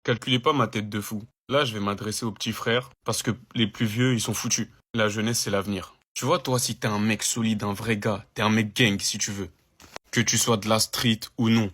Calculez pas ma tête de fou. Là, je vais m'adresser aux petits frères, parce que les plus vieux, ils sont foutus. La jeunesse, c'est l'avenir. Tu vois, toi, si t'es un mec solide, un vrai gars, t'es un mec gang, si tu veux. Que tu sois de la street ou non,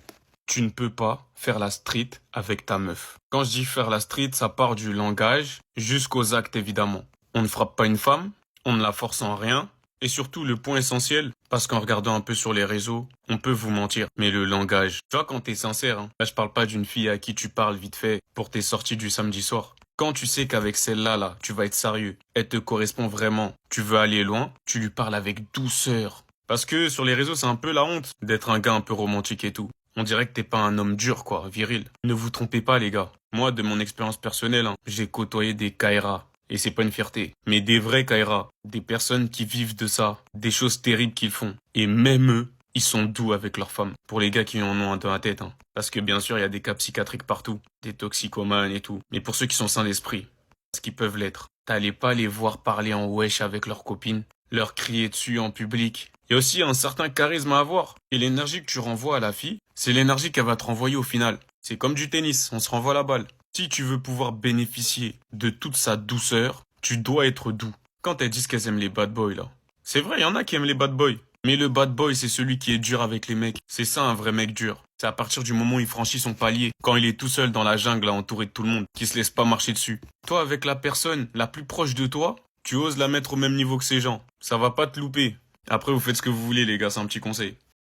tu ne peux pas faire la street avec ta meuf. Quand je dis faire la street, ça part du langage jusqu'aux actes, évidemment. On ne frappe pas une femme, on ne la force en rien, et surtout le point essentiel, parce qu'en regardant un peu sur les réseaux, on peut vous mentir, mais le langage. Tu vois, quand t'es sincère, hein, là je parle pas d'une fille à qui tu parles vite fait pour tes sorties du samedi soir. Quand tu sais qu'avec celle-là, là, tu vas être sérieux, elle te correspond vraiment, tu veux aller loin, tu lui parles avec douceur. Parce que sur les réseaux, c'est un peu la honte d'être un gars un peu romantique et tout. On dirait que t'es pas un homme dur, quoi, viril. Ne vous trompez pas, les gars. Moi, de mon expérience personnelle, hein, j'ai côtoyé des Kaira. Et c'est pas une fierté. Mais des vrais Kaira. Des personnes qui vivent de ça. Des choses terribles qu'ils font. Et même eux, ils sont doux avec leurs femmes. Pour les gars qui en ont un dans la tête, hein. Parce que bien sûr, il y a des cas psychiatriques partout. Des toxicomanes et tout. Mais pour ceux qui sont sains d'esprit, parce qu'ils peuvent l'être. T'allais pas les voir parler en wesh avec leurs copines. Leur crier dessus en public. Il y a aussi un certain charisme à avoir. Et l'énergie que tu renvoies à la fille, c'est l'énergie qu'elle va te renvoyer au final. C'est comme du tennis, on se renvoie la balle. Si tu veux pouvoir bénéficier de toute sa douceur, tu dois être doux. Quand elles disent qu'elles aiment les bad boys là. C'est vrai, il y en a qui aiment les bad boys. Mais le bad boy, c'est celui qui est dur avec les mecs. C'est ça un vrai mec dur. C'est à partir du moment où il franchit son palier, quand il est tout seul dans la jungle, là, entouré de tout le monde, qui se laisse pas marcher dessus. Toi, avec la personne la plus proche de toi, tu oses la mettre au même niveau que ces gens. Ça va pas te louper. Après, vous faites ce que vous voulez, les gars, c'est un petit conseil.